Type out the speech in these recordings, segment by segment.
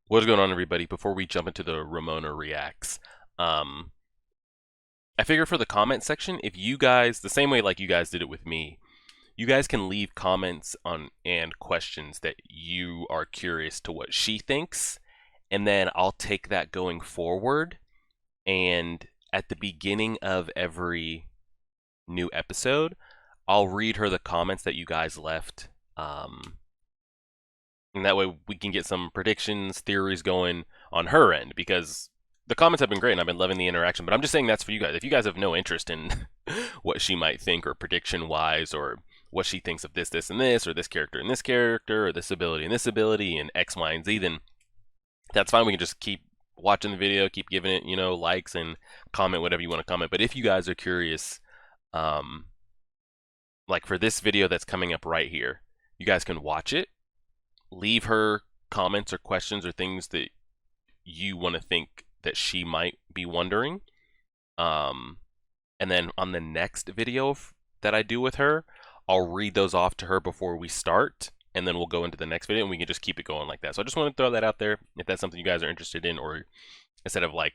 What's going on, everybody? Before we jump into the Ramona reacts, um, I figure for the comment section, if you guys, the same way like you guys did it with me, you guys can leave comments on and questions that you are curious to what she thinks, and then I'll take that going forward. And at the beginning of every new episode, I'll read her the comments that you guys left. And that way we can get some predictions, theories going on her end, because the comments have been great and I've been loving the interaction. But I'm just saying that's for you guys. If you guys have no interest in what she might think or prediction wise, or what she thinks of this, and this, or this character and this character, or this ability and this ability, and X, Y, and Z, then that's fine. We can just keep watching the video, keep giving it, likes, and comment whatever you want to comment. But if you guys are curious, um, like for this video that's coming up right here, you guys can watch it, leave her comments or questions or things that you want to think that she might be wondering. Um, and then on the next video that I do with her, I'll read those off to her before we start, and then we'll go into the next video and we can just keep it going like that. So I just want to throw that out there if that's something you guys are interested in, or instead of like,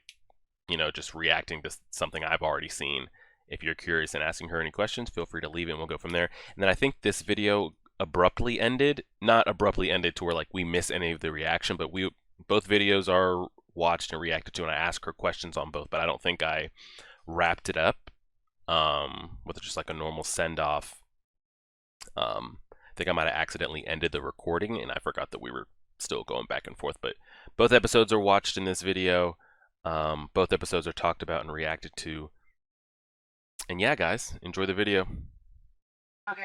just reacting to something I've already seen. If you're curious and asking her any questions, feel free to leave it and we'll go from there. And then I think this video abruptly ended, not abruptly ended to where like we miss any of the reaction, but both videos are watched and reacted to, and I asked her questions on both, but I don't think I wrapped it up with just like a normal send off. I think I might have accidentally ended the recording and I forgot that we were still going back and forth, but both episodes are watched in this video. Both episodes are talked about and reacted to. And yeah, guys, enjoy the video. Okay.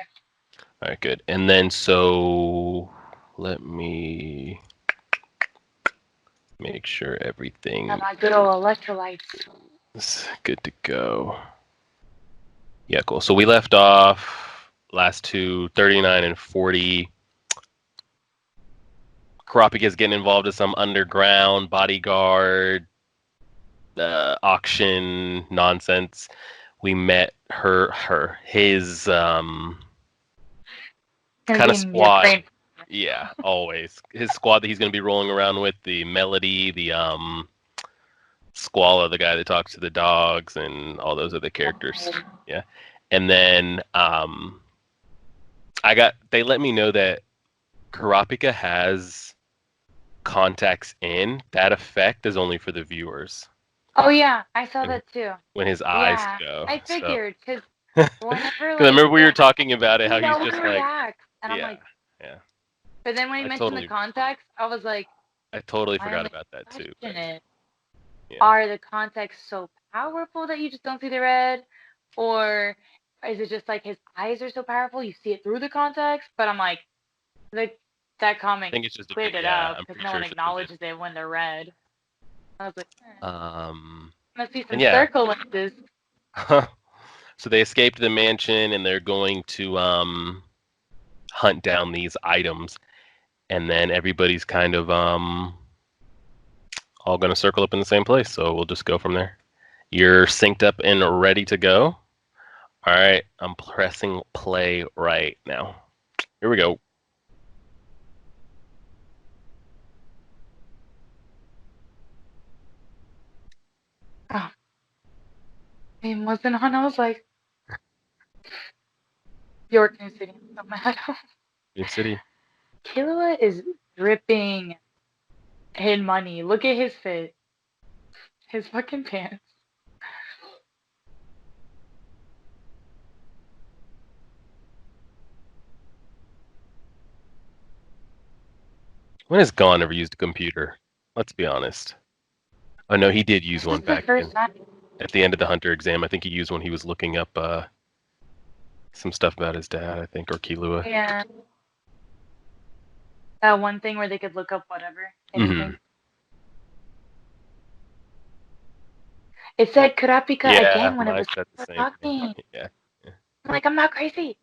All right, good. And then so let me make sure everything Got my good old electrolytes. is good to go. Yeah, cool. So we left off last two, 39 and 40. Kurapika's getting involved in some underground bodyguard auction nonsense. We met his Gonna kind of be your squad. brain. Yeah, always his squad that he's going to be rolling around with. The Melody, the Squalla, the guy that talks to the dogs, and all those other characters. Yeah, and then they let me know that Kurapika has contacts in. That effect is only for the viewers. Oh yeah, I saw that too. When his eyes Yeah, go. I So, figured because whenever because I remember we were yeah, talking about it, how he's no just like, react, and I'm yeah, like, yeah. but then when he I mentioned the totally, contacts, I was like, I totally my forgot only about that too. But question is, yeah, are the contacts so powerful that you just don't see the red, or is it just like his eyes are so powerful you see it through the contacts? But I'm like, like that I comment think it's just a bit. cleared it Yeah, up I'm because pretty no sure one it's just a bit. acknowledges it when they're red. I was like, must be And some yeah, circle lenses. so they escaped the mansion and they're going to hunt down these items, and then everybody's kind of all going to circle up in the same place. So we'll just go from there. You're synced up and ready to go. All right, I'm pressing play right now. Here we go. Oh, name wasn't on. I was like, York New City. I'm so mad. New City. Killua is dripping in money. Look at his fit. His fucking pants. When has Gon ever used a computer? Let's be honest. Oh no, he did use This one is the back first time. at the end of the Hunter exam. I think he used one. He was looking up some stuff about his dad, I think, or Killua. Yeah. That one thing where they could look up whatever, anything. Mm-hmm. It said Kurapika Yeah, again when it mine was said the same thing. talking. Yeah. Yeah. I'm like, I'm not crazy.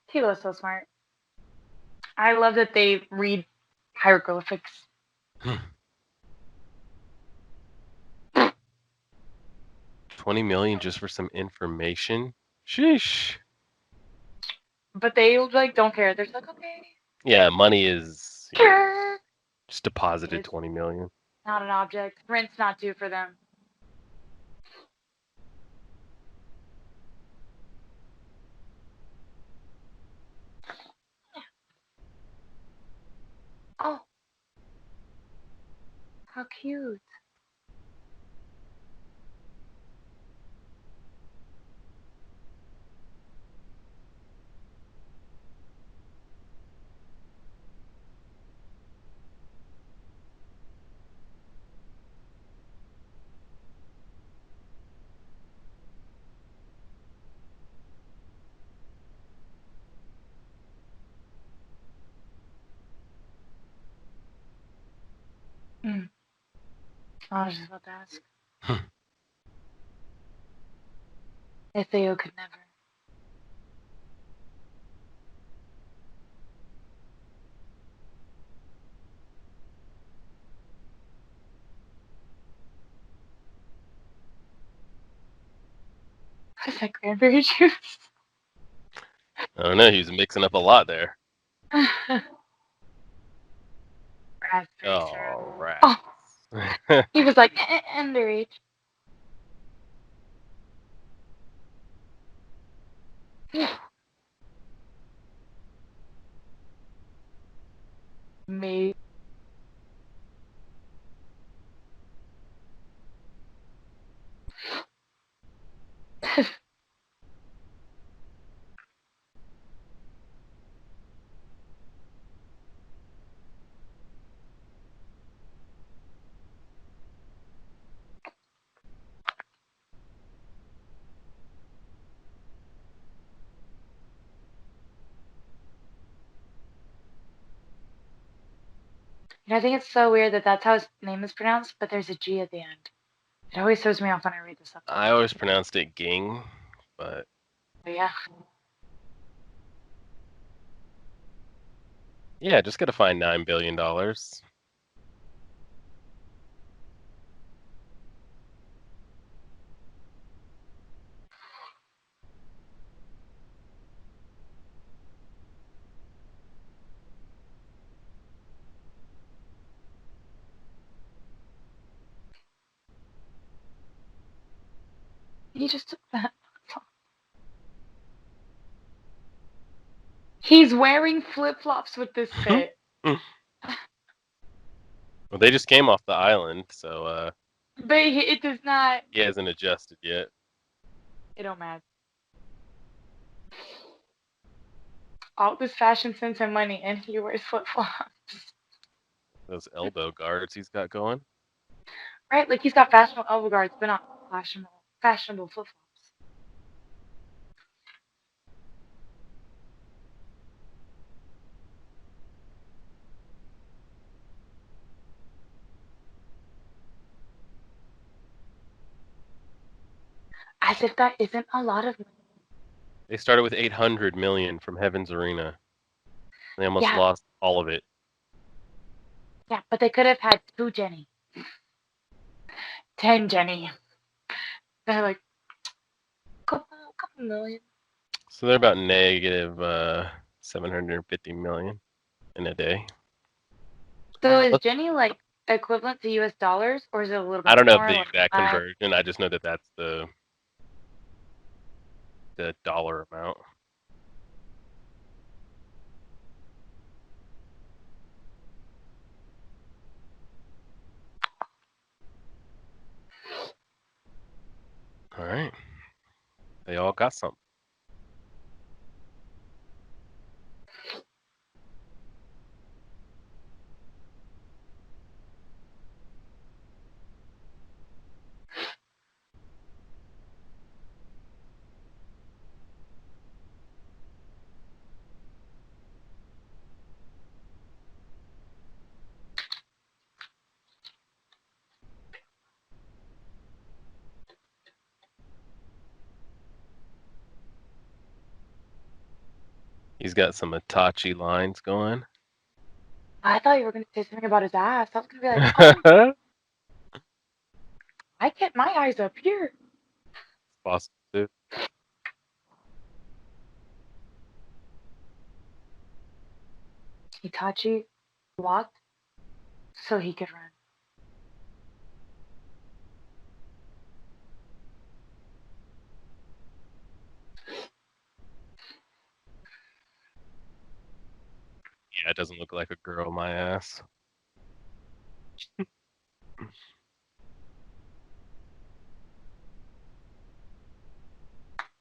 Kilua's so smart. I love that they read hieroglyphics. 20 million just for some information. Sheesh. But they like don't care. They're just like, okay. Yeah, money is just deposited It's 20 million. not an object. Rent's not due for them. Oh, how cute. Mm. I was just about to ask if Theo could never. What is that, cranberry juice? I don't know. He was mixing up a lot there. Raspberry syrup. Oh, Oh, rats. he was like, underage. Me. And I think it's so weird that that's how his name is pronounced, but there's a G at the end. It always throws me off when I read this stuff. I always pronounced it ging, but But yeah. yeah, just gotta find $9 billion. He just took that. He's wearing flip flops with this fit. Well, they just came off the island, so But it does not. he hasn't adjusted yet. It don't matter. All this fashion sense and money, and he wears flip flops. Those elbow guards he's got going. Right? Like he's got fashionable elbow guards, but not fashionable flip flops. As if that isn't a lot of money. They started with 800 million from Heaven's Arena. They almost Yeah, lost all of it. yeah, but they could have had 2 Jenny. 10 Jenny. They're like, couple million. So they're about negative 750 million in a day. So is Let's, Jenny like equivalent to US dollars, or is it a little I bit don't know more? the Like, exact conversion. I just know that that's the dollar amount. All right. They all got something. He's got some Itachi lines going. I thought you were gonna say something about his ass. I was gonna be like, oh, I get my eyes up here. Possible too. Itachi walked so he could run. Yeah, it doesn't look like a girl, my ass.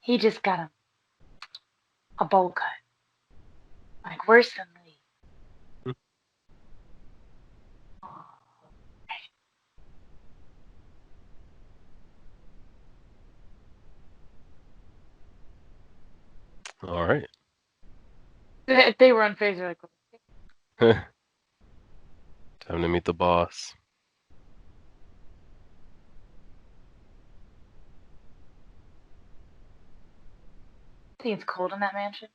He just got a bowl cut, like worse than Lee. All right. If they were unfazed, they're like, Time to meet the boss. I think it's cold in that mansion.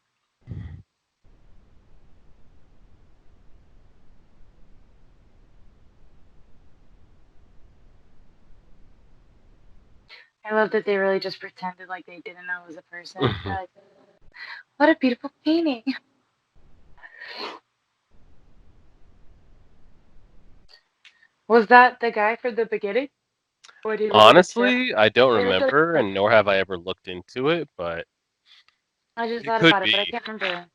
I love that they really just pretended like they didn't know it was a person. Like, what a beautiful painting. Was that the guy for the beginning? Or did he really just show? Honestly, I don't It was remember, like and nor have I ever looked into it, but I just it thought could about it, be. but I can't remember.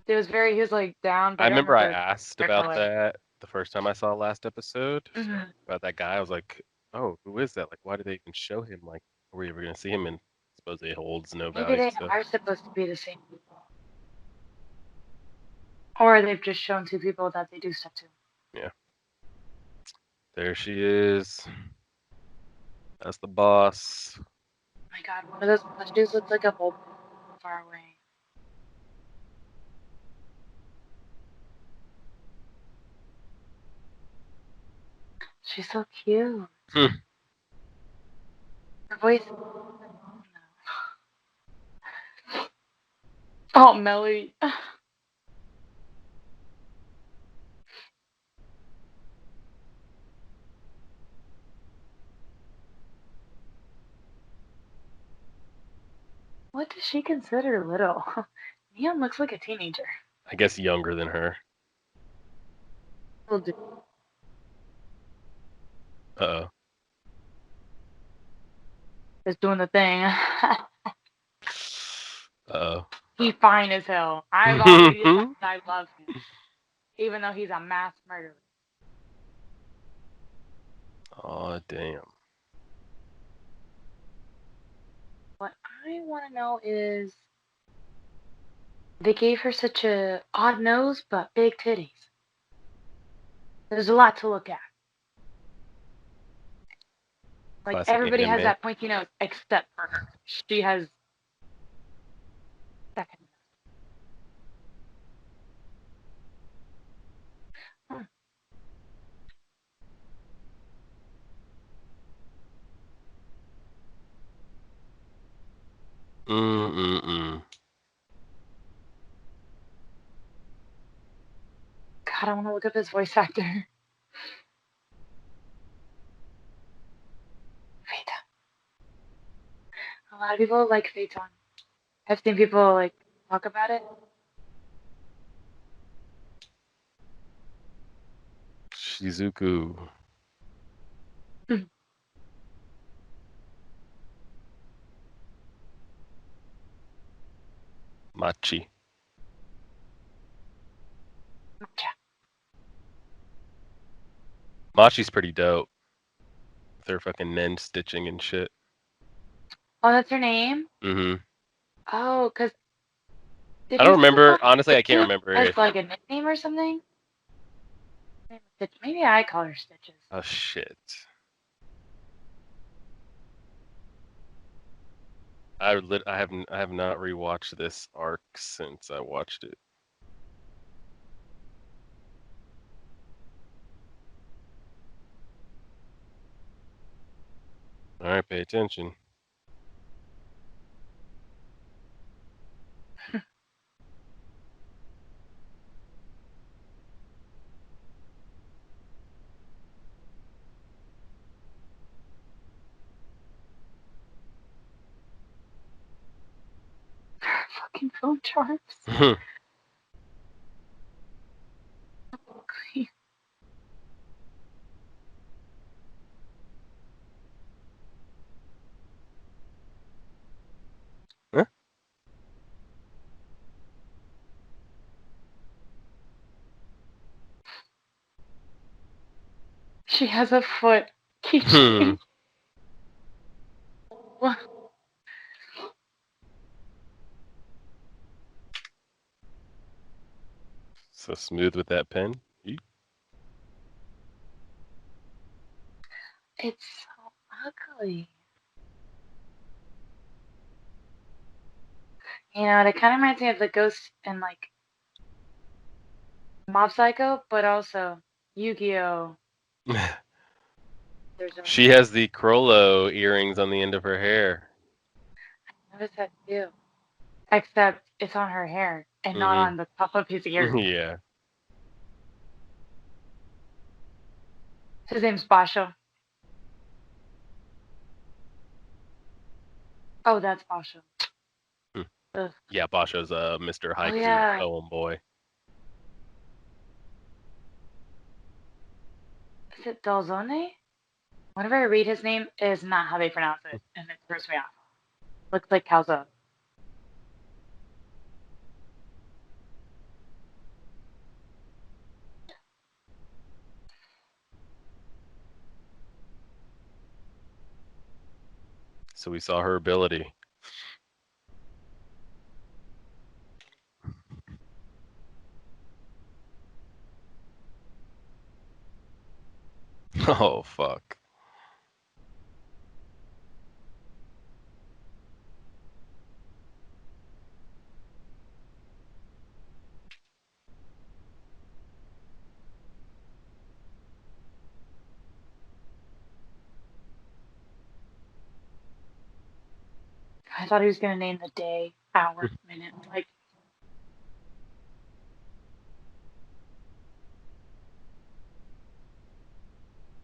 It was very. He was like down, but I I don't remember I remember asked hair about color. that the first time I saw last episode Hmm. about that guy. I was like, "Oh, who is that? Like, why did they even show him? Like, were you ever gonna see him?" And supposedly it holds no Maybe value. they So are supposed to be the same people, or they've just shown two people that they do stuff to. yeah, there she is. That's the boss. My God, one of those dudes looks like a whole far away. She's so cute. Hmm. Her voice. Oh, Melody. What does she consider little? Neon looks like a teenager. I guess younger than her. Little dude Uh is doing the thing. oh. He's fine as hell. I've Uh already decided oh. I love him, even though he's a mass murderer. Oh damn. What I want to know is they gave her such a odd nose but big titties. There's a lot to look at. Like Classic everybody has anime. that pointy nose except for her. She has that kind of nose. Mm-mm-mm. God, I want to look up his voice actor. Wait, a lot of people like Phaeton. I've seen people like talk about it. Shizuku. Mm. Machi. Matcha. Machi's pretty dope. With her fucking nen stitching and shit. Oh, that's her name. Mm-hmm. Oh, cause did I don't you also remember. call Honestly, her I can't Stitches remember as if. like a nickname or something? Maybe I call her Stitches. Oh shit. I have not rewatched this arc since I watched it. All right, pay attention. Fucking phone charms. She has a foot Hmm. keychain. What? So smooth with that pen. It's so ugly. You know, it kind of reminds me of the ghost in like Mob Psycho, but also Yu-Gi-Oh! There's a She has the Crollo earrings on the end of her hair. notice that too. Except it's on her hair and not Hmm. on the top of his ears. Yeah. His name's Basho. Oh, that's Basho. Hmm. Ugh. Yeah, Basho's Mr. Oh Haiku yeah. poem boy. Is it Dalzone? Whenever I read his name, it is not how they pronounce it, and it throws me off. Looks like Calzo. So we saw her ability. Oh fuck. I thought he was gonna name the day, hour, minute. Like,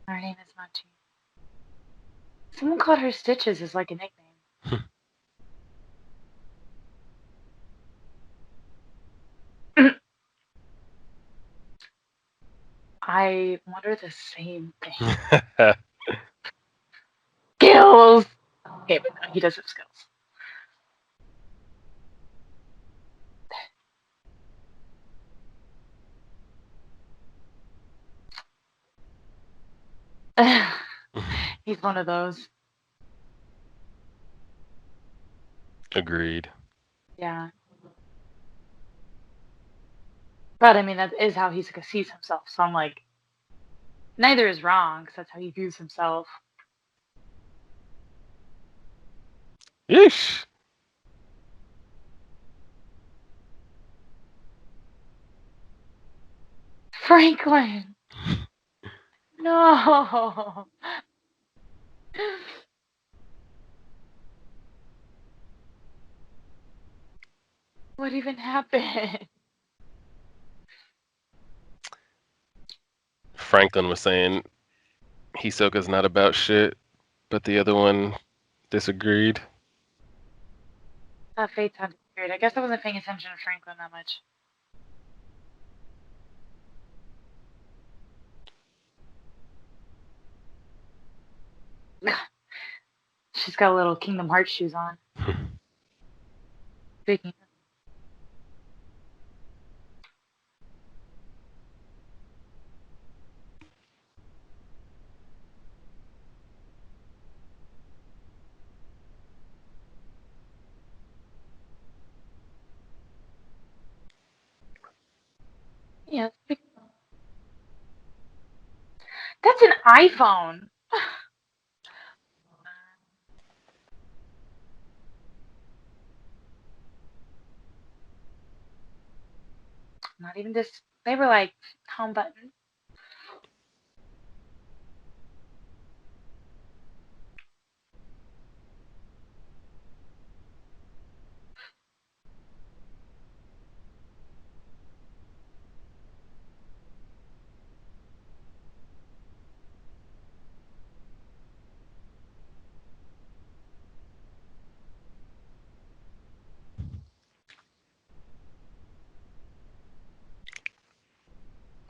her name is Machi. Someone called her Stitches as like a nickname. I wonder the same thing. Skills! Okay, but no, he does have skills. He's one of those. Agreed. Yeah. But I mean, that is how he sees himself. So I'm like, neither is wrong, because that's how he views himself. Yeesh. Franklin! No! What even happened? Franklin was saying Hisoka's not about shit, but the other one disagreed. That fate sounded weird. I guess I wasn't paying attention to Franklin that much. She's got little Kingdom Hearts shoes on. Speaking of, yeah, that's an iPhone. Not even this. They were like home button.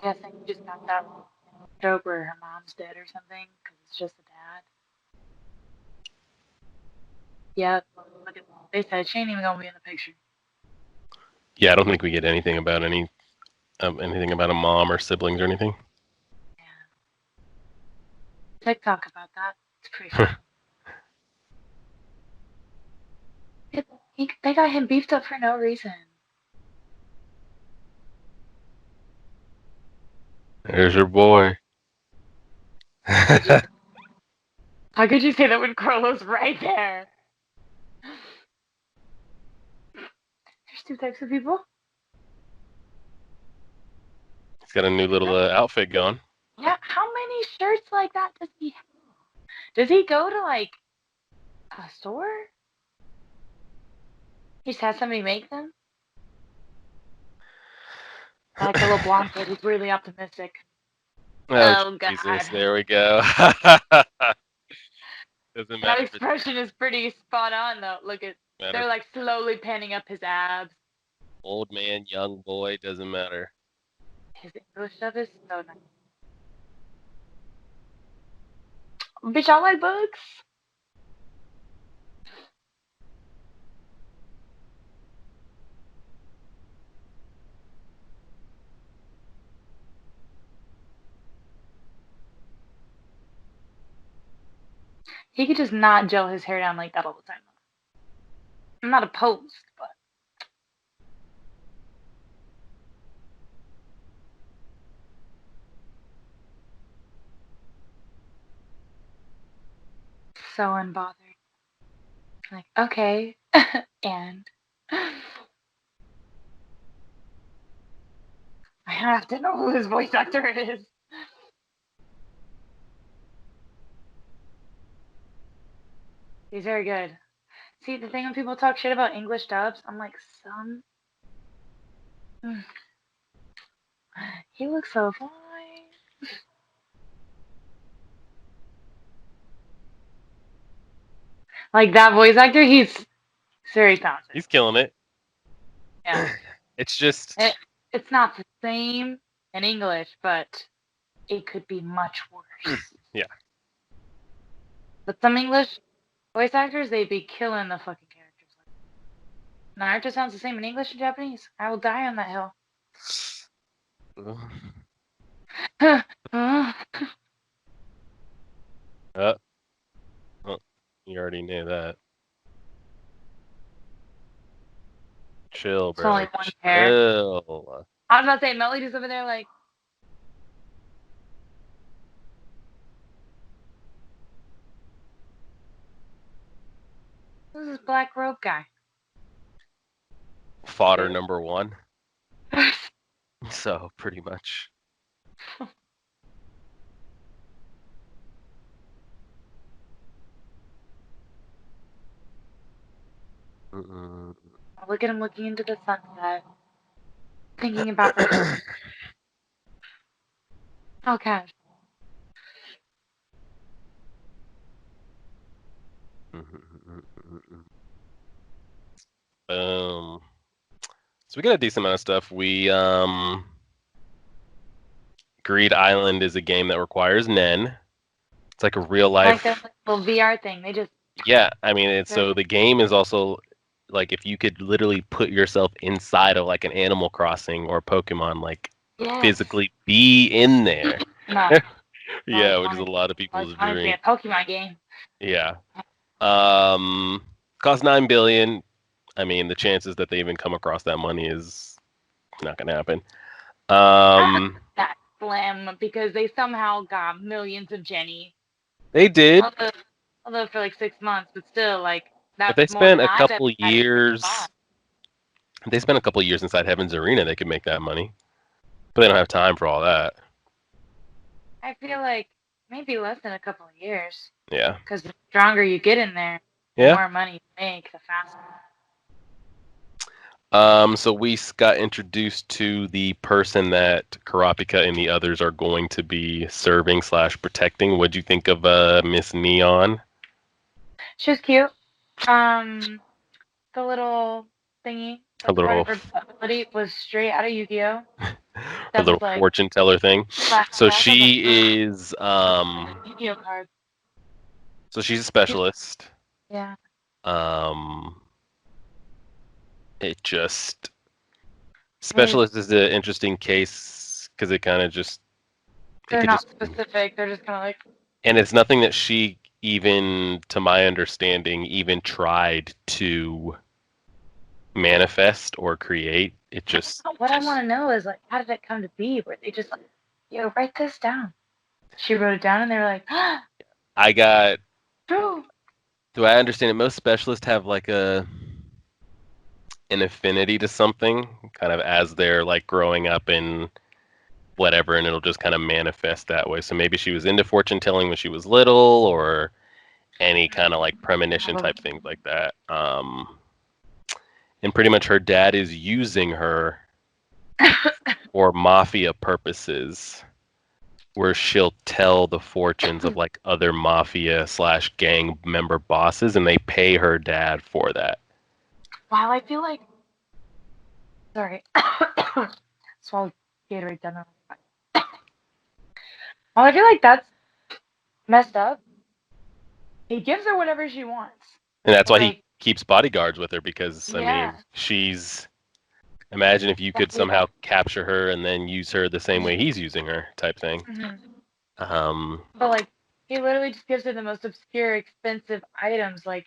I guess you just got that joke where her mom's dead or something because it's just a dad. Yep. Look at they said she ain't even gonna be in the picture. Yeah, I don't think we get anything about anything about a mom or siblings or anything. Yeah. TikTok about that. It's pretty funny. They got him beefed up for no reason. There's your boy. Could you? How could you say that when Carlos right there? There's two types of people. He's got a new little outfit going. Yeah, how many shirts like that does he have? Does he go to like a store? He just has somebody make them? I like the little blonde kid. He's really optimistic. Oh, Oh Jesus. God. There we go. Doesn't That matter if it's expression is pretty spot on though. Look at matter they're if like slowly panning up his abs. old man, young boy, doesn't matter. His English stuff is so nice. Bitch, I like books. He could just not gel his hair down like that all the time. I'm not opposed, but so unbothered. Like, okay. And I have to know who his voice actor is. He's very good. See, the thing when people talk shit about English dubs, I'm like, he looks so fine. Like that voice actor, he's very talented. He's killing it. Yeah. It's just It's not the same in English, but it could be much worse. yeah. But some English voice actors, they'd be killing the fucking characters. Naruto sounds the same in English and Japanese. I will die on that hill. Uh, well, you already knew that. Chill, It's only bro. one pair. Chill. I was about to say, Melody's over there like, who's this black robe guy? Fodder number one. So pretty much. Look at him looking into the sunset, thinking about the. Oh gosh. So we got a decent amount of stuff. We Greed Island is a game that requires Nen. It's like a real Like life. that little VR thing. They just. Yeah, I mean, it's so the game is also like if you could literally put yourself inside of like an Animal Crossing or Pokemon, like Yes. physically be in there. No. Yeah, which is a lot of people's Honestly, dream. a Pokemon game. Yeah. Cost 9 billion. I mean, the chances that they even come across that money is not gonna happen. That slim because they somehow got millions of Jenny. They did, Although for like 6 months, but still, like if that's they more spent than a I've ever couple had in years, if they spent a couple years inside Heaven's Arena, they could make that money. But they don't have time for all that. I feel like maybe less than a couple of years. Yeah. Because the stronger you get in there, the Yeah. more money you make, the faster. So we got introduced to the person that Karapika and the others are going to be serving slash protecting. What'd you think of Miss Neon? She was cute. The little thingy Her that's part little of her ability was straight out of Yu-Gi-Oh. her That was little like fortune teller thing. So flashback. I was like, she is Yu-Gi-Oh card. so she's a specialist. Yeah. Um it just Hey, specialist is an interesting case because it kind of just it they're could not just specific. They're just kind of like. And it's nothing that she even, to my understanding, even tried to manifest or create. It just What I want to know is like, how did it come to be? Where they just like, yo, write this down. She wrote it down, and they were like, ah, I got. true. Do I understand it? Most specialists have like an affinity to something, kind of as they're like growing up and whatever, and it'll just kind of manifest that way. So maybe she was into fortune telling when she was little, or any kind of like premonition type things like that. And pretty much her dad is using her for mafia purposes, where she'll tell the fortunes of like other mafia slash gang member bosses, and they pay her dad for that. While I feel like, sorry, swallowed Gatorade down. While I feel like that's messed up, he gives her whatever she wants. And that's why he Like, keeps bodyguards with her, because I yeah, mean, she's, imagine if you could exactly somehow that. capture her and then use her the same way he's using her, type thing. Mhm. Um, But like, he literally just gives her the most obscure, expensive items. Like,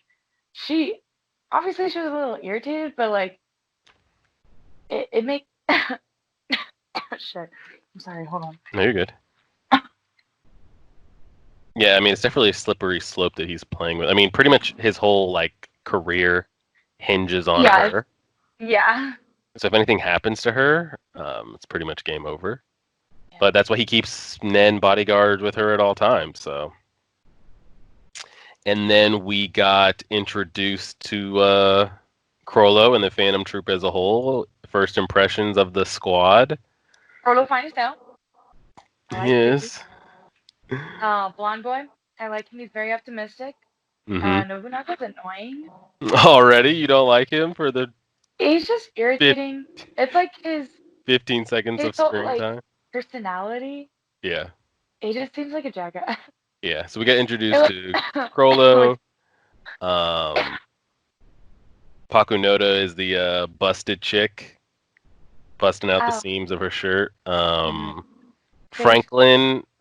she obviously she was a little irritated, but like, it make shit. I'm sorry. Hold on. no, you're good. Yeah, I mean, it's definitely a slippery slope that he's playing with. I mean, pretty much his whole like career hinges on Yeah, her. yeah. So if anything happens to her, it's pretty much game over. Yeah. But that's why he keeps Nen bodyguards with her at all times. So, and then we got introduced to Crollo and the Phantom Troop as a whole. First impressions of the squad. Frodo finds out. I like Vicky. Yes. Blonde boy. I like him. He's very optimistic. Mm-hmm. Nobunaga's annoying. Already, you don't like him for the He's just fif- irritating. It's like his 15 seconds his of whole screen like time. personality. Yeah. He just seems like a jackass. Yeah. So we got introduced It, to like, Crollo. Um, Pakunoda is the busted chick, busting out the oh, seams of her shirt. face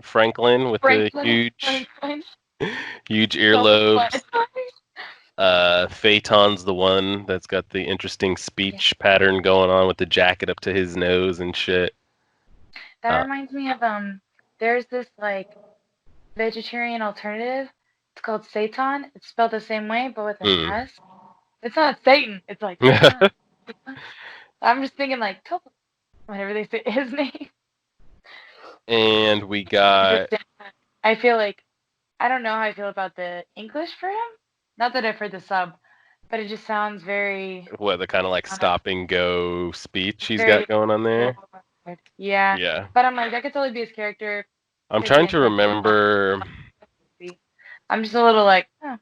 Franklin with the Franklin, huge, Franklin, huge self-explanatory. earlobes. Phaeton's the one that's got the interesting Yeah. speech pattern going on with the jacket up to his nose and shit. That Uh, reminds me of there's this like vegetarian alternative. It's called Seitan. It's spelled the same way but with an mm. S. It's not Satan. It's like Seitan. I'm just thinking like whenever they say his name. And we got Interesting. I feel like I don't know how I feel about the English for him. Not that I've heard the sub, but it just sounds very, what, the kind of like I don't know, stop and go speech he's got very going on there. forward. Yeah, Yeah. but I'm like that could totally be his character. I'm Could be trying to intentional. remember. I'm just a little like, oh,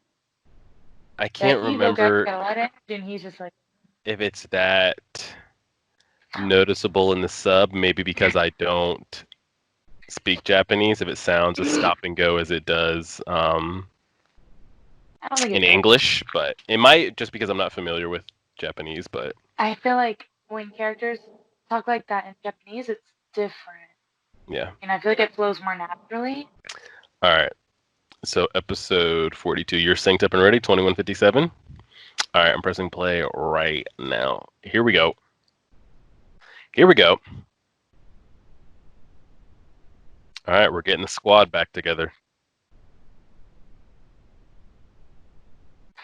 I that can't evil guy remember got a lot of energy, and he's just like, if it's that noticeable in the sub, maybe because I don't speak Japanese, if it sounds as stop and go as it does I don't think in it does. English, but it might just because I'm not familiar with Japanese, but I feel like when characters talk like that in Japanese, it's different, yeah. and I feel like it flows more naturally. All right. So episode 42, you're synced up and ready, 2157. All right, I'm pressing play right now. Here we go. Here we go. All right, we're getting the squad back together.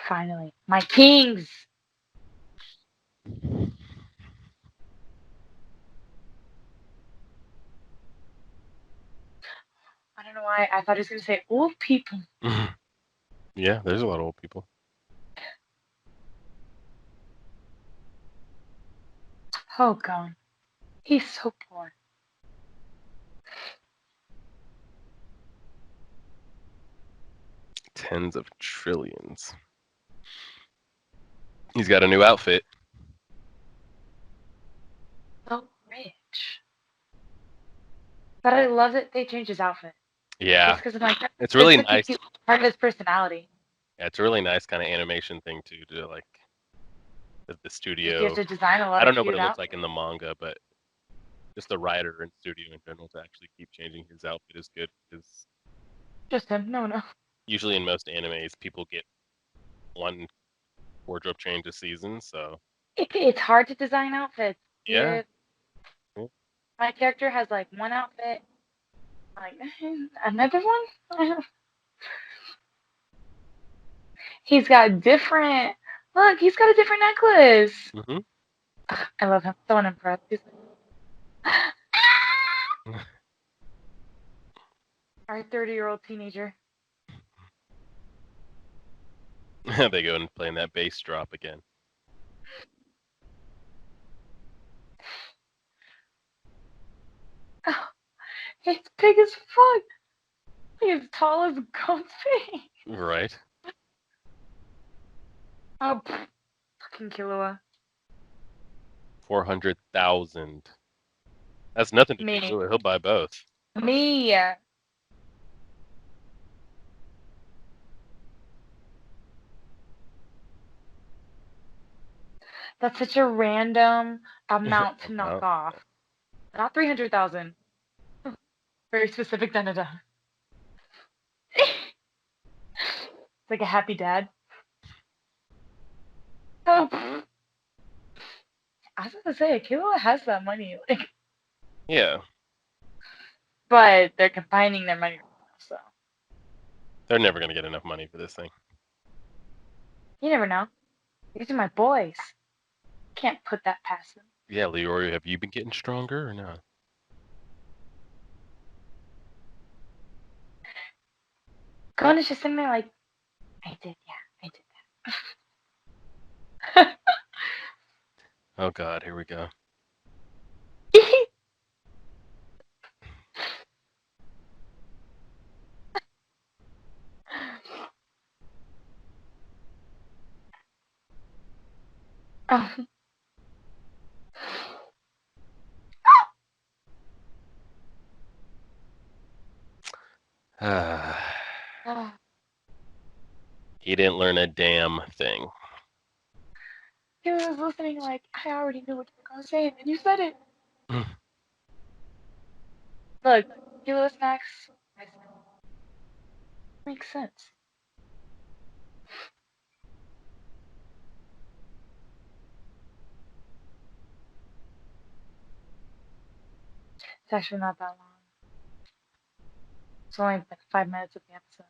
Finally, my kings. I don't know why I thought he was gonna say old people. Yeah, there's a lot of old people. Oh god, he's so poor. Tens of trillions. He's got a new outfit. So rich. But I love that they changed his outfit. Yeah, Just because I'm like, it's that's really such a nice. cute part of his personality. Yeah, it's a really nice kind of animation thing too, to like the Just get studio. to design a lot I of don't know what cute it looks outfits. like in the manga, but just the writer and studio in general to actually keep changing his outfit is good because Just him. No, no. Usually in most animes, people get one wardrobe change a season, so It's hard to design outfits. yeah. Yeah, my character has like one outfit, like another one. He's got different. Look, he's got a different necklace. Hmm. I love him. So unimpressed. He's like, our 30-year-old teenager. They go and play in that bass drop again. Oh, he's big as fuck. He's tall as a goat's feet. Right. Oh, fucking Killua. 400,000. That's nothing to Me. Killua. He'll buy both. Me. That's such a random amount to knock About. off. Not 300,000. Very specific, da. It's like a happy dad. Oh, I was gonna say, Killua has that money, like, Yeah. but they're combining their money right now, so They're never gonna get enough money for this thing. you never know. These are my boys. Can't put that past them. Yeah, Leroy, have you been getting stronger or not? Gon is just sitting there like, I did, yeah, I did Oh God, here we go. that. Oh, oh. He didn't learn a damn thing. He was listening like, I already knew what you were gonna say, and then you said it. Look, Killua snacks. Makes sense. It's actually not that long. It's only like 5 minutes of the episode.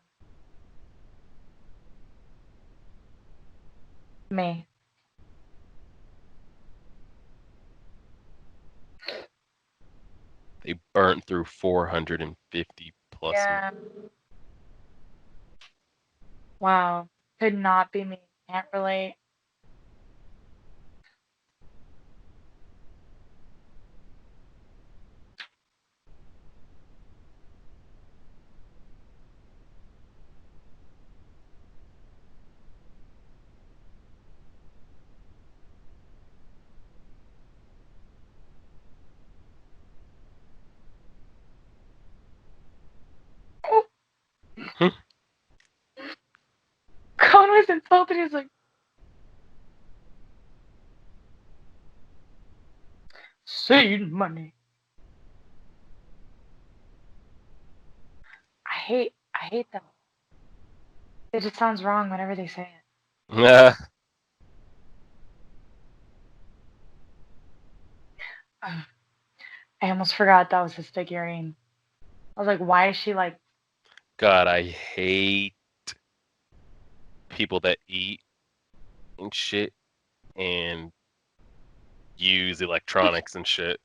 Me. They burnt through 450 plus. Yeah. Wow. Could not be me. Can't relate. Oh, Hmm. Gon was insulted. He was like, seed money. I hate them. It just sounds wrong whenever they say it. Nah. Ugh. I almost forgot that was his figurine. I was like, why is she like, God, I hate people that eat and shit and use electronics and shit.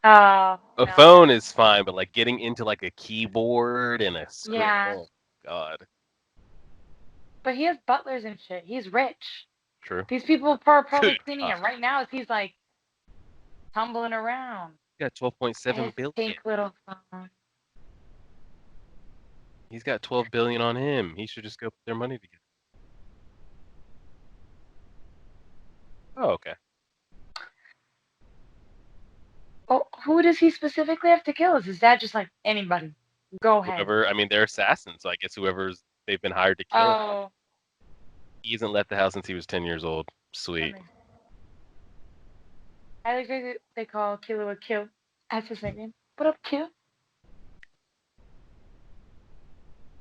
A no. phone is fine, but like getting into like a keyboard and a screen. Yeah. Oh God. But he has butlers and shit. He's rich. True. These people are probably Good cleaning God. it right now as he's like tumbling around. He's got And 12.7 his billion. pink little phone. He's got 12 billion on him. He should just go put their money together. Oh, okay. Oh, who does he specifically have to kill? Is his dad just like anybody? Go ahead. Whoever, I mean, they're assassins, so I guess whoever's they've been hired to kill. Oh, He hasn't left the house since he was 10 years old. that Sweet. makes I like they call Killua Kill. That's his nickname. What up, Kill?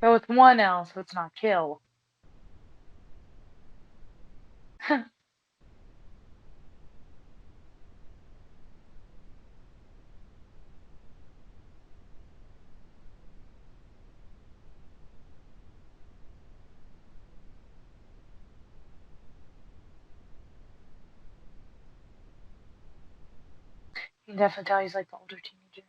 But with one L, so it's not kill. You can definitely tell he's like the older teenager.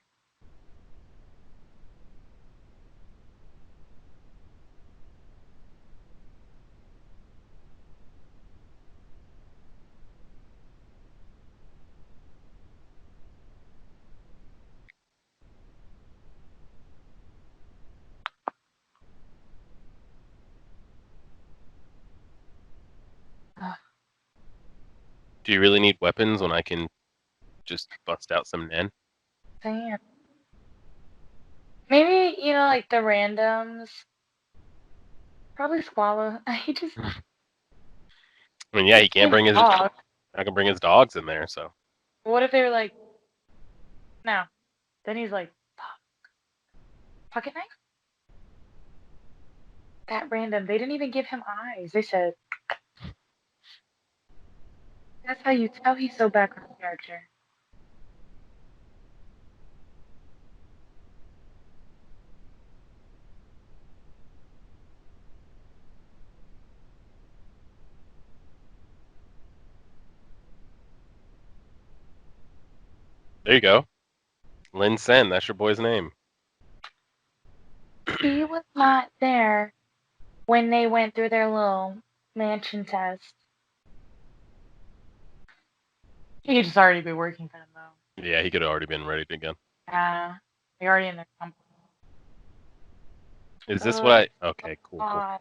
Ugh, Do you really need weapons when I can just bust out some Nen? damn. Maybe, like the randoms. Probably Squalla. He just I mean, yeah, he can't he bring his. dog. I can bring his dogs in there, so What if they were like, no? Then he's like, pocket knife? That random. They didn't even give him eyes. They said, that's how you tell he's so background character. there you go. Lin Sen, that's your boy's name. He was not there when they went through their little mansion test. He could just already be working for them, though. Yeah, he could have already been ready to go. Yeah. They're already in their company. Is this what Oh, I? Okay, cool, cool. God.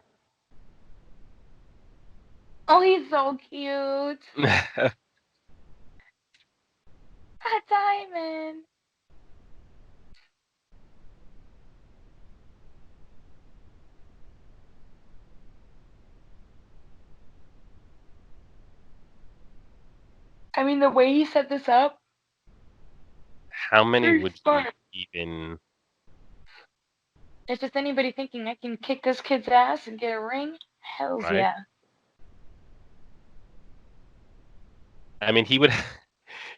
Oh, he's so cute. A diamond. I mean, the way he set this up, How many very would he smart. even? If it's anybody thinking I can kick this kid's ass and get a ring, hells Right. yeah. I mean, he would.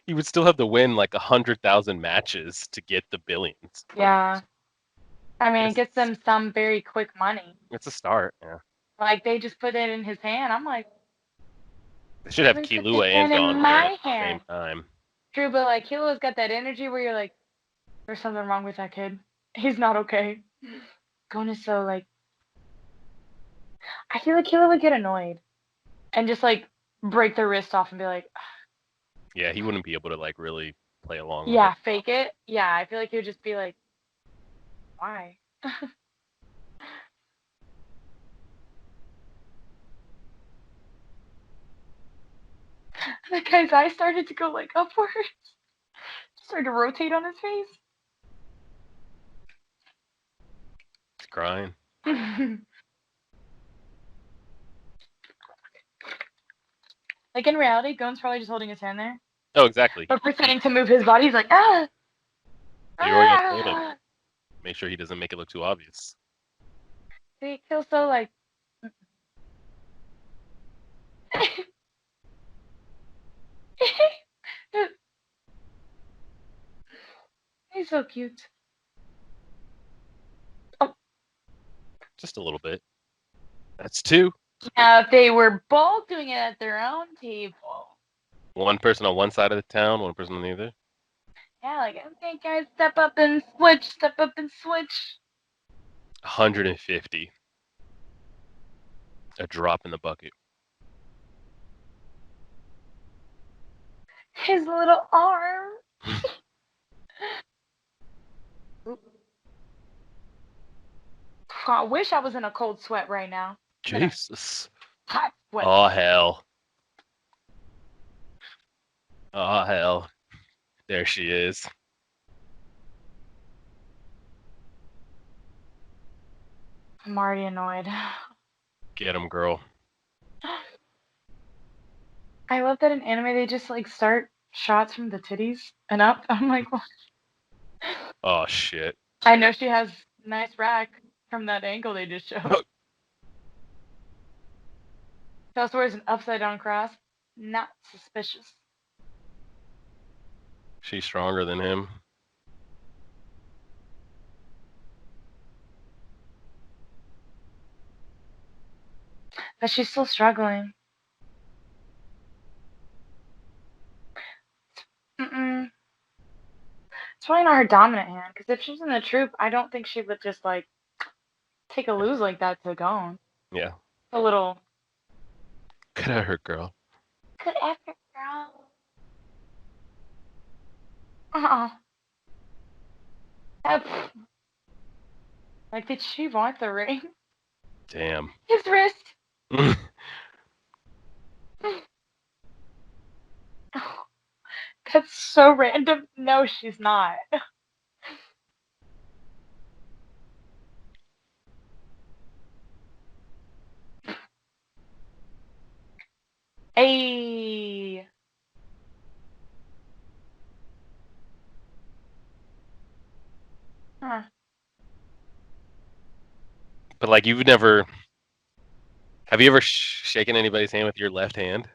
He would still have to win like 100,000 matches to get the billions. Yeah. I mean, it gets It's them some very quick money. it's a start. Yeah, Like, they just put it in his hand. I'm like, they should have let me put this Killua and hand in Gon win at my the same hand. time. True, but like, Kilo's got that energy where you're like, there's something wrong with that kid. He's not okay. Gon is so like, I feel like Kilo would get annoyed and just like break their wrist off and be like, Yeah, he wouldn't be able to like really play along with it. yeah, fake it. Yeah, I feel like he would just be like, why? The guy's eyes started to go like upwards, started to rotate on his He's crying. face. Like in reality, Gon's probably just holding his hand there, Oh, exactly. but pretending to move his body. He's like, ah, Leroy told him, ah. make sure he doesn't make it look too obvious. See, it feels so like. He's so cute. Oh, Just a little bit. That's two. now if they were both doing it at their own table, One person on one side of the town, one person on the other. yeah, like okay, guys, step up and switch, step up and switch. 150. A drop in the bucket. His little arm. I wish I was in a cold sweat right now. I'm in a Jesus. hot sweat. Oh hell. Oh hell. There she is. I'm already annoyed. Get him, girl. I love that in anime they just like start shots from the titties and up. I'm like, well, Oh shit. I know she has nice rack. from that angle they just showed. Chelsea wears an upside down cross. Not suspicious. She's stronger than him. But she's still struggling. Mm-mm. It's probably not her dominant hand, because if she's in the troop, I don't think she would just, like, take a lose like that to Gone. Yeah. A little. Good at her, girl. Good effort, girl. Uh-uh. Like, did she want the ring? Damn. His wrist. That's so random. No, she's not. Hey. Huh. But like, you've never. Have you ever shaken anybody's hand with your left hand?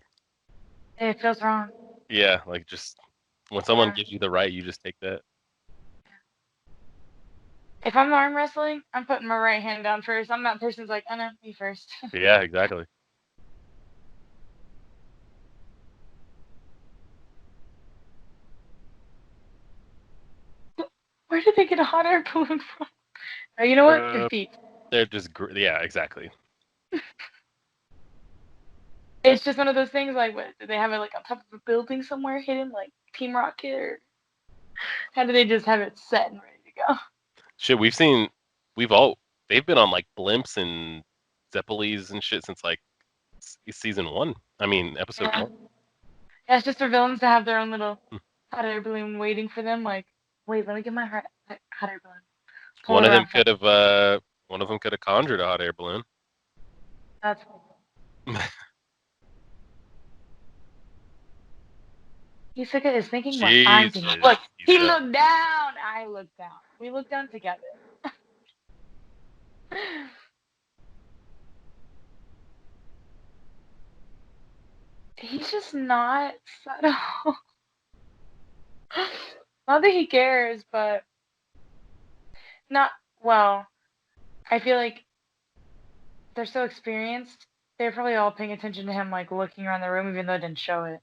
It feels wrong. Yeah, like just when someone Yeah. gives you the right, you just take that. If I'm arm wrestling, I'm putting my right hand down first. I'm that person's like, oh no, me first. Yeah, exactly. Where did they get a hot air balloon from? Oh, you know what? Your Uh, feet. they're just yeah, exactly. It's just one of those things like, what, do they have it like on top of a building somewhere hidden, like Team Rocket, or how do they just have it set and ready to go? Shit, we've seen, we've all, they've been on like blimps and Zeppelis and shit since like season one. I mean, episode Yeah. one. Yeah, it's just for villains to have their own little Hmm. hot air balloon waiting for them. Like, wait, let me get my hot air balloon. Pull One it of them around could fast. have, one of them could have conjured a hot air balloon. That's. Hisoka is thinking what I'm thinking. Jesus, Look, he Isa. looked down. I looked down. We looked down together. He's just not subtle. Not that he cares, but not well. I feel like they're so experienced. They're probably all paying attention to him, like looking around the room, even though it didn't show it.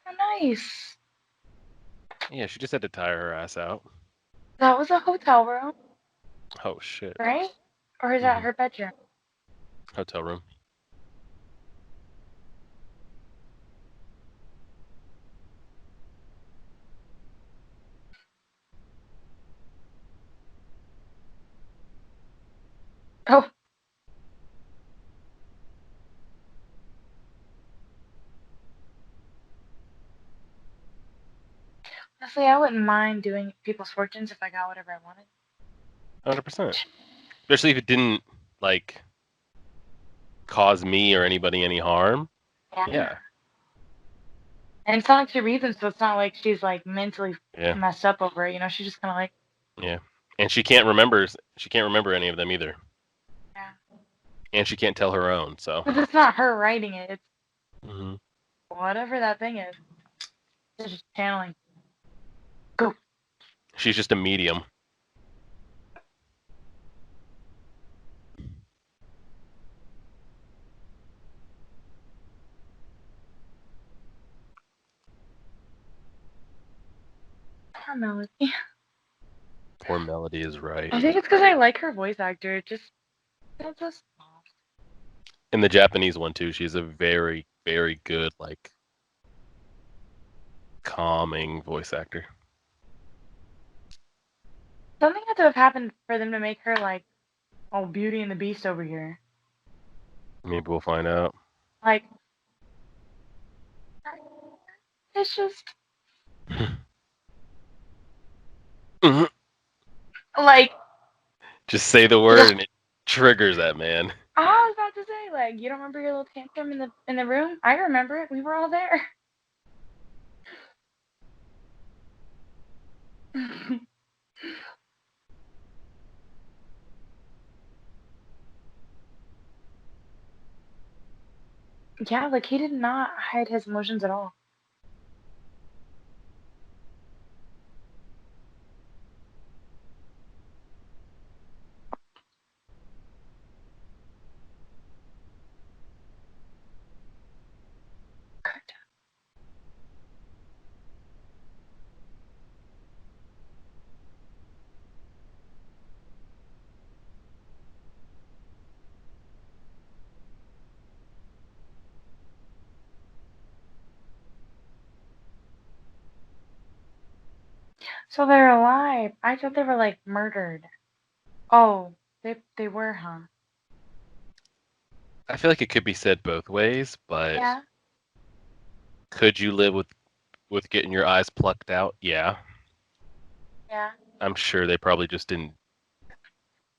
Oh, nice. Yeah, she just had to tire her ass out. That was a hotel room, Oh shit. right? Or is that Hmm. her bedroom? Hotel room. Oh, honestly, I wouldn't mind doing people's fortunes if I got whatever I wanted. 100%. Especially if it didn't like cause me or anybody any harm. Yeah. Yeah. And it's not like she reasons, so it's not like she's like mentally Yeah. messed up over it. You know, she's just kind of like, Yeah. And she can't remember. She can't remember any of them either. yeah. And she can't tell her own. So. Because it's not her writing it. It's Hmm. whatever that thing is. It's just channeling. Go. She's just a medium. Poor Melody. Poor Melody is right. I think it's because I like her voice actor. It just feels so soft. And the Japanese one too. She's a very, very good like calming voice actor. Something had to have happened for them to make her like, oh, Beauty and the Beast over here. Maybe we'll find out. Like, it's just like, Just say the word just. and it triggers that man. I was about to say, like, you don't remember your little tantrum in the room? I remember it. We were all there. Yeah, like he did not hide his emotions at all. So they're alive. I thought they were like murdered. Oh, they were, huh? I feel like it could be said both ways, but Yeah, could you live with getting your eyes plucked out? Yeah. yeah. I'm sure they probably just didn't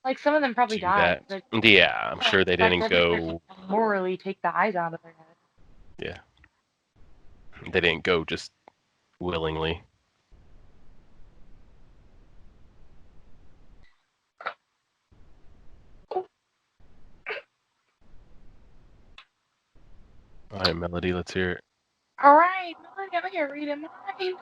Like some of them probably do died. that. But Yeah, I'm I don't sure they expect didn't every person go. to morally take the eyes out of their head. Yeah, they didn't go just willingly. All right, Melody, let's hear it. All right, Melody, I'm here reading mine.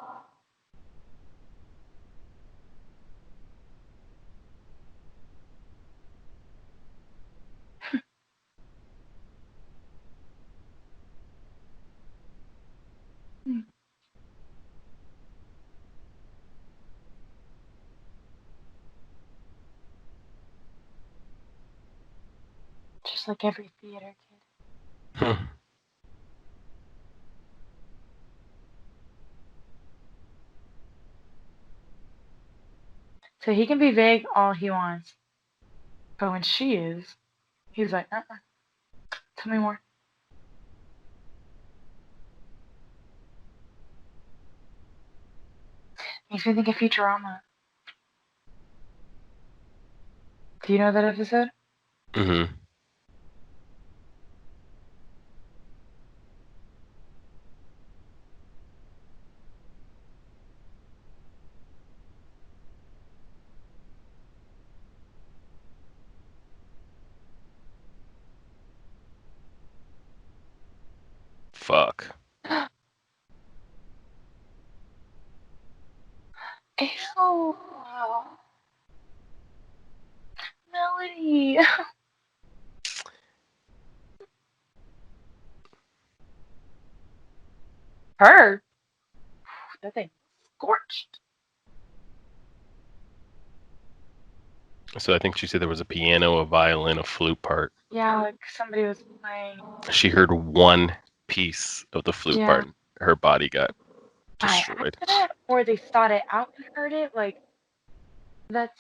Just like every theater kid. So he can be vague all he wants, but when she is, he's like, tell me more. Makes me think of Futurama. Do you know that episode? Mm-hmm. Fuck. Ew. Melody. Her? That thing scorched. So I think she said there was a piano, a violin, a flute part. Yeah, like somebody was playing. She heard one piece of the flute Yeah. part. Her body got By destroyed. accident, or they thought it out and heard it. Like, that's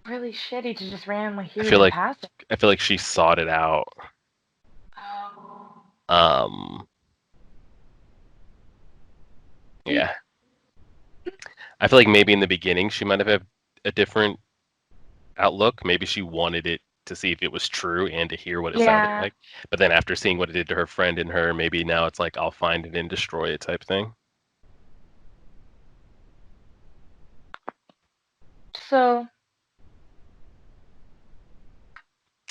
really shitty to just randomly I hear it feel in like passing. I feel like she sought it out. Oh. Um, yeah. I feel like maybe in the beginning she might have had a different outlook. Maybe she wanted it to see if it was true and to hear what it sounded Yeah. like. But then after seeing what it did to her friend and her, maybe now it's like I'll find it and destroy it type thing. So,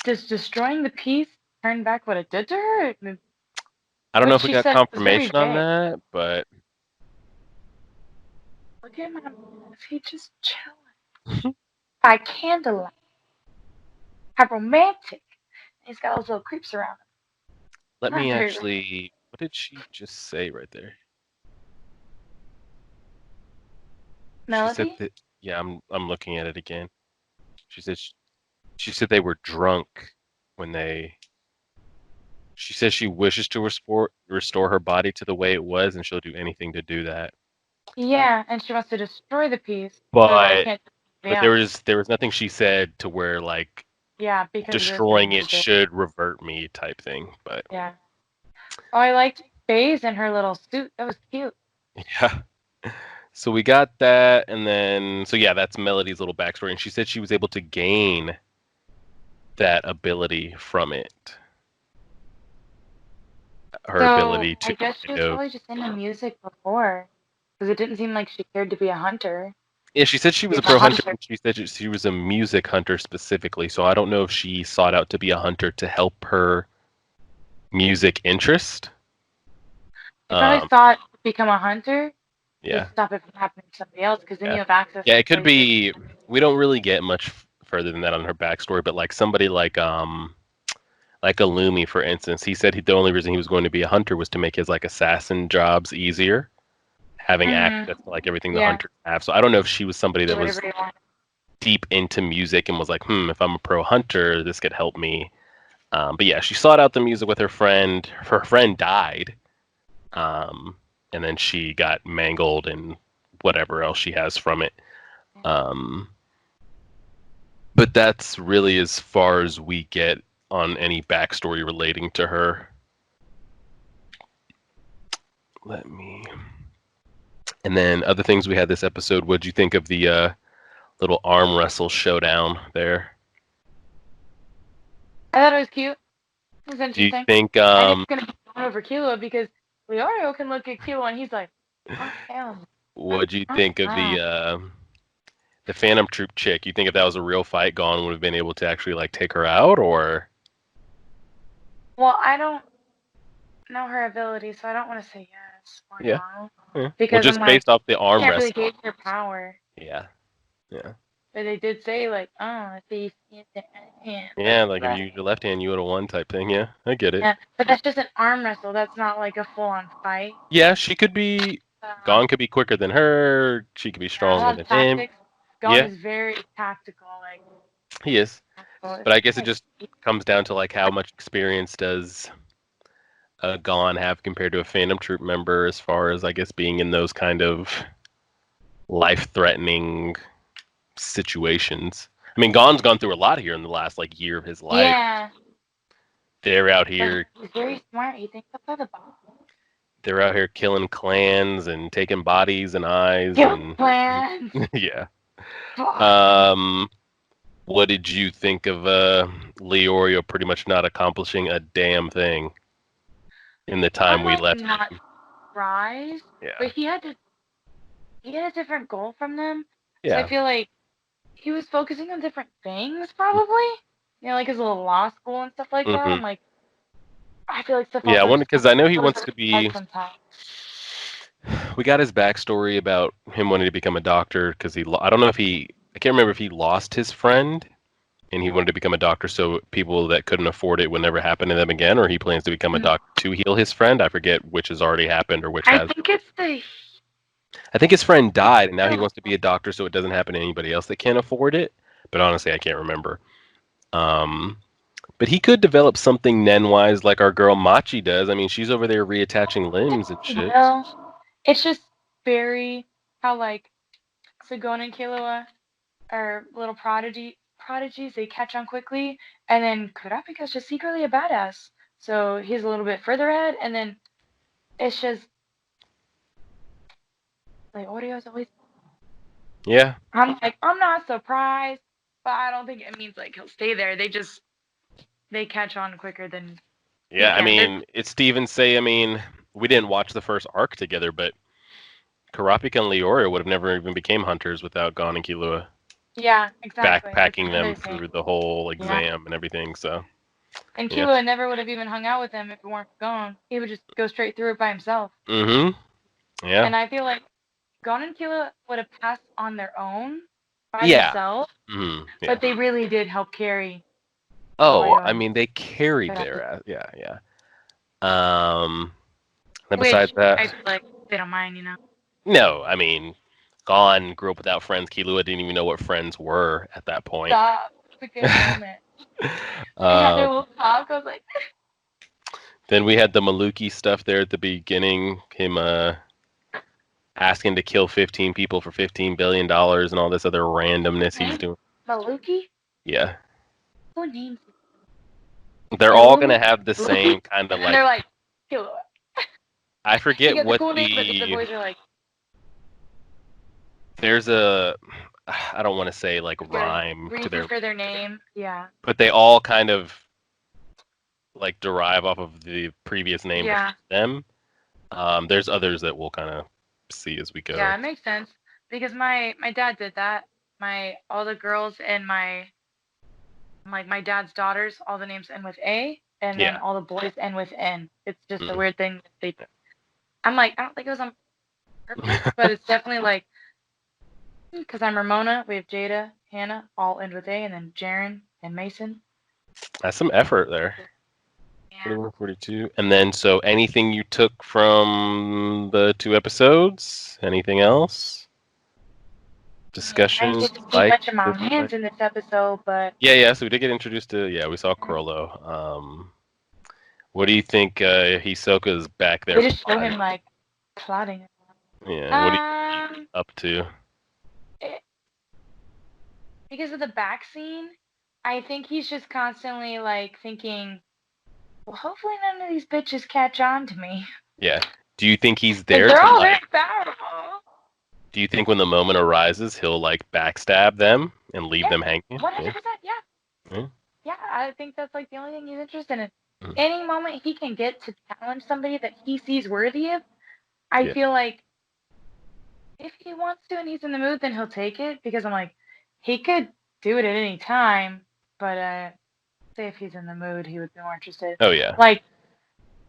does destroying the piece turn back what it did to her? I don't know What if we she got said was very confirmation on vague. that, but Look at my man. Is he just chilling by candlelight? How romantic. He's got those little creeps around him. let Not me very actually. What did she just say right there? She said Melody? that. Yeah, I'm looking at it again. She said she said they were drunk when they. She says she wishes to restore her body to the way it was, and she'll do anything to do that. Yeah, and she wants to destroy the piece so that it But can't do anything but else. there was nothing she said to where like Yeah, because of this, destroying because it of this. should revert me type thing. But Yeah. Oh, I liked Faye's in her little suit. That was cute. yeah. So we got that, and then so yeah, that's Melody's little backstory, and she said she was able to gain that ability from it. Her So ability to I guess she kind was of probably just into music before, because it didn't seem like she cared to be a hunter. yeah, she said she was Be a a pro hunter, hunter. and she said she was a music hunter specifically. So I don't know if she sought out to be a hunter to help her music interest. He probably Um, thought to become a hunter to yeah, stop it from happening to somebody else, because then yeah, you have access yeah. to It could places. be. We don't really get much further than that on her backstory, but like somebody like Illumi, for instance, he said the only reason he was going to be a hunter was to make his like assassin jobs easier, having Mm-hmm. access to like everything the Yeah, hunters have. So I don't know if she was somebody do that whatever was you want. deep into music and was like, if I'm a pro hunter, this could help me. But yeah, she sought out the music with her friend. Her friend died, um, and then she got mangled and whatever else she has from it. Um, but that's really as far as we get on any backstory relating to her. Let me. And then other things we had this episode. What'd you think of the little arm wrestle showdown there? I thought it was cute. It was Do you interesting. think? I think it's gonna be going over Kilo because Leorio can look at Kilo and he's like, "Oh hell, What'd you no." think of the Phantom Troop chick? You think if that was a real fight, Gon would have been able to actually like take her out, or Well, I don't know her ability, so I don't want to say yes or yeah, no yeah. Well, because I'm just like, based off the you arm can't really wrestle. gauge her power. Yeah, yeah, But they did say like, "Oh, if they use their hand, yeah. like Like if that." you use your left hand, you would have won type thing. Yeah, I get it. Yeah, but that's just an arm wrestle. That's not like a full-on fight. Yeah, she could be. Uh, Gon could be quicker than her. She could be yeah, stronger on than him. tactics, Gon Yeah, is very tactical. Like, he is. tactical. But It's I guess it like, just comes down to like how much experience does Gon have compared to a Phantom Troop member, as far as I guess being in those kind of life-threatening situations. I mean, Gon's gone through a lot here in the last like year of his life. yeah, They're out but here. he's very smart. He thinks outside the box. They're out here killing clans and taking bodies and eyes Kill and plans. yeah. Fuck. Um, what did you think of Leorio pretty much not accomplishing a damn thing in the time I'm we like left not him? surprised, Yeah. but he had a different goal from them. So I Yeah. feel like he was focusing on different things, probably. You know, like his little law school and stuff like that. Hmm. I'm like, I feel like stuff Yeah, also just because I know he goes wants over to his head be. sometimes. We got his backstory about him wanting to become a doctor because I don't know if he. I can't remember if he lost his friend and he wanted to become a doctor so people that couldn't afford it would never happen to them again, or he plans to become a Mm, doctor to heal his friend. I forget which has already happened or which I has. think it's the I think his friend died and now he heal. wants to be a doctor so it doesn't happen to anybody else that can't afford it. But honestly, I can't remember. Um, but he could develop something Nen wise like our girl Machi does. I mean, she's over there reattaching limbs and shit. Well, it's just very how like Sigon and Killua are little prodigies. They catch on quickly, and then Kurapika's just secretly a badass. So he's a little bit further ahead, and then it's just like Oreo's always. Yeah. I'm like, I'm not surprised, but I don't think it means like he'll stay there. They catch on quicker than he Yeah, I can. They're mean, it's Steven say, I mean, we didn't watch the first arc together, but Karapika and Leorio would have never even became hunters without Gon and Killua yeah, exactly. That's backpacking them another thing. through the whole Yeah. exam and everything. So And yeah. Killua never would have even hung out with him if it weren't for Gon. He would just go straight through it by himself. Mm-hmm. Yeah. And I feel like Gon and Killua would have passed on their own by Yeah. themselves, Mm-hmm. Yeah. but they really did help carry Oh, Oreo I and mean, they carried Kurapika. their ass. Yeah, yeah. Um, and besides Which I that, feel like they don't mind, no, I mean, Gon grew up without friends. Killua didn't even know what friends were at that point. Stop. It's a good moment. They had their Um, little talk. I was like, then we had the Maluki stuff there at the beginning. Him asking to kill 15 people for $15 billion and all this other randomness he's name doing. Maluki? Yeah, Who names they're all Ilumi? gonna have the Maluki? same kind of And they're like. like, Killua. I You forget get the what cool name, but the boys are like, there's a. I don't want to say like good rhyme to reason their, for their name. Yeah. but they all kind of like derive off of the previous name before Yeah. them. There's others that we'll kind of see as we Yeah, go. it makes sense because my dad did that. My all the girls and my dad's daughters, all the names end with A. and then Yeah. all the boys end with N. It's just a Mm. weird thing that they. I'm like, I don't think it was on purpose, but it's definitely like because I'm Ramona. We have Jada, Hannah, all end with A, and then Jaren and Mason. That's some effort there. Yeah. 41, 42. And then, so anything you took from the 2 episodes? Anything else? I didn't Discussion, get to see like, much of my hands in this episode, but yeah, yeah. So we did get introduced to, yeah, we saw Corlo. What do you think? Hisoka's back there they just show plotting. him like plotting. Yeah, what do you think he's Um, up to? it, because of the back scene, I think he's just constantly like thinking, well, hopefully none of these bitches catch on to me. Yeah. Do you think he's Because there they're to all very like? powerful. Do you think when the moment arises, he'll like backstab them and leave Yeah, them hanging? Yeah. 100%. Yeah. Yeah. Yeah, I think that's like the only thing he's interested in. Mm. Any moment he can get to challenge somebody that he sees worthy of, I Yeah. feel like if he wants to and he's in the mood, then he'll take it. Because I'm like, he could do it at any time, but say if he's in the mood, he would be more interested. Oh yeah. Like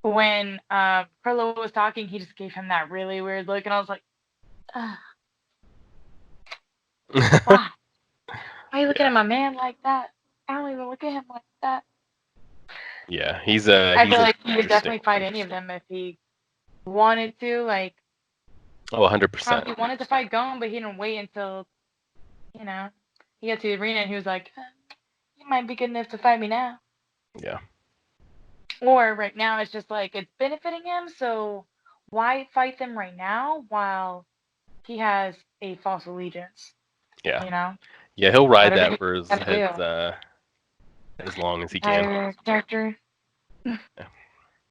when Perlo was talking, he just gave him that really weird look, and I was like, ugh, why? Why are you looking Yeah. at my man like that? I don't even look at him like that. Yeah. I He's feel an like he would interesting. definitely fight any of them if he wanted to. Like Oh, how 100%. he wanted to fight Gon, but he didn't wait until you know he got to the arena and he was like, "You might be good enough to fight me now." Yeah. Or right now, it's just like it's benefiting him, so why fight them right now while he has a false allegiance? Yeah. You know, Yeah. He'll ride whatever that he for got to do. as long as he can. Entire character.